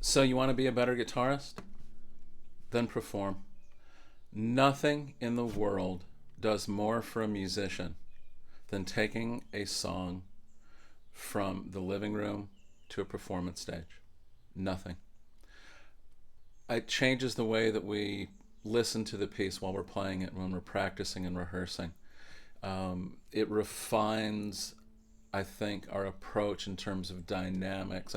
So you want to be a better guitarist? Then perform. Nothing in the world does more for a musician than taking a song from the living room to a performance stage. Nothing. It changes the way that we listen to the piece while we're playing it, when we're practicing and rehearsing. It refines, I think, our approach in terms of dynamics.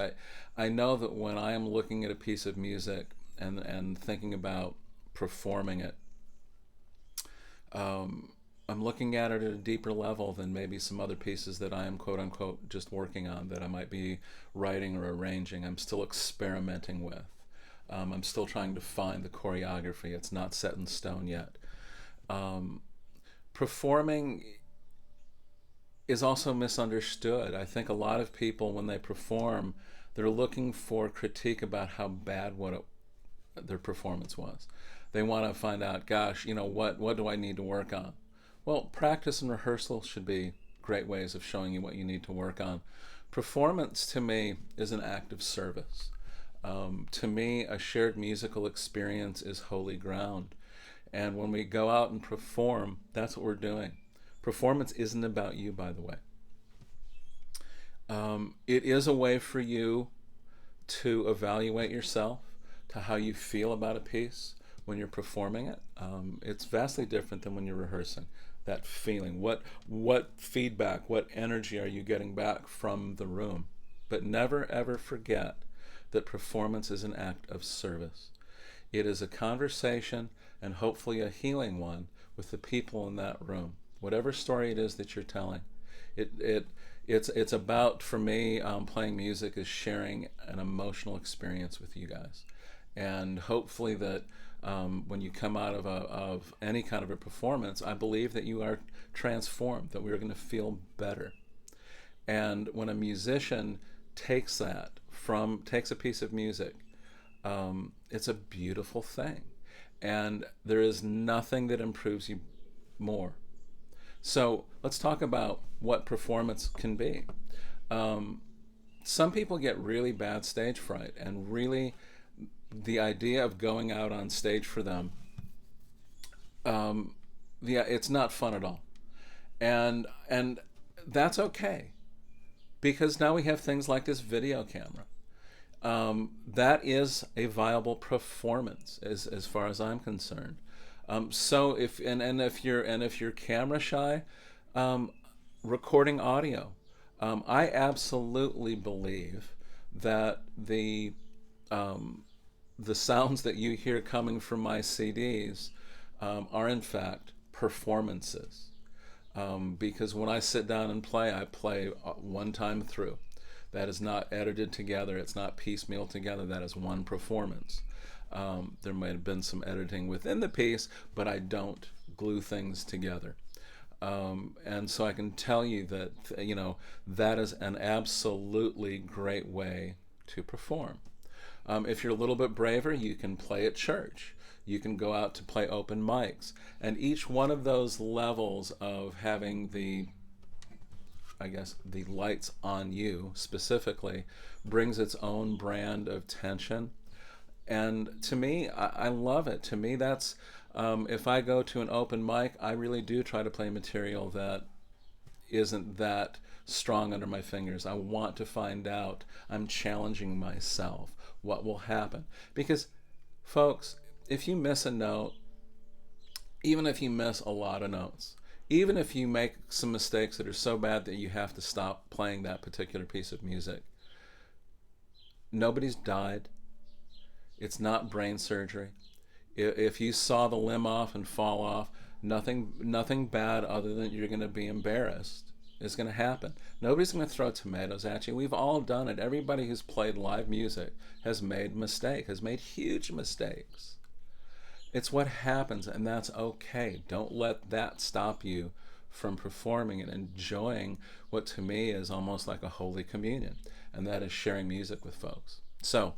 I know that when I am looking at a piece of music and thinking about performing it, I'm looking at it at a deeper level than maybe some other pieces that I am, quote unquote, just working on, that I might be writing or arranging. I'm still experimenting with. I'm still trying to find the choreography. It's not set in stone yet. Performing is also misunderstood. I think a lot of people, when they perform, they're looking for critique about how bad their performance was. They want to find out, gosh, what do I need to work on? Well, practice and rehearsal should be great ways of showing you what you need to work on. Performance, to me, is an act of service. To me, a shared musical experience is holy ground. And when we go out and perform, that's what we're doing. Performance isn't about you, by the way. It is a way for you to evaluate yourself, to how you feel about a piece when you're performing it. It's vastly different than when you're rehearsing. That feeling, what feedback, what energy are you getting back from the room? But never ever forget that performance is an act of service. It is a conversation, and hopefully a healing one, with the people in that room. Whatever story it is that you're telling, it's about, for me, playing music is sharing an emotional experience with you guys, and hopefully that when you come out of any kind of a performance, I believe that you are transformed, that we're going to feel better. And when a musician takes a piece of music, it's a beautiful thing, and there is nothing that improves you more. So let's talk about what performance can be. Some people get really bad stage fright, and really the idea of going out on stage for them, it's not fun at all, and that's okay, because now we have things like this video camera. That is a viable performance, as far as I'm concerned. So if you're camera shy, recording audio. I absolutely believe that the sounds that you hear coming from my CDs are in fact performances. Because when I sit down and play, I play one time through. That is not edited together. It's not piecemeal together. That is one performance. There might have been some editing within the piece, but I don't glue things together. And so I can tell you that, that is an absolutely great way to perform. If you're a little bit braver, you can play at church. You can go out to play open mics. And each one of those levels of having the lights on you specifically brings its own brand of tension. And to me, I love it. To me, that's, if I go to an open mic, I really do try to play material that isn't that strong under my fingers. I want to find out. I'm challenging myself. What will happen? Because, folks, if you miss a note, even if you miss a lot of notes, even if you make some mistakes that are so bad that you have to stop playing that particular piece of music, nobody's died. It's not brain surgery. If you saw the limb off and fall off, nothing bad other than you're going to be embarrassed is going to happen. Nobody's going to throw tomatoes at you. We've all done it. Everybody who's played live music has made huge mistakes. It's what happens, and that's okay. Don't let that stop you from performing and enjoying what to me is almost like a holy communion, and that is sharing music with folks. So,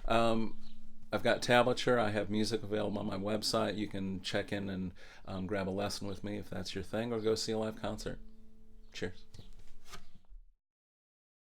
I've got tablature. I have music available on my website. You can check in and grab a lesson with me if that's your thing, or go see a live concert. Cheers.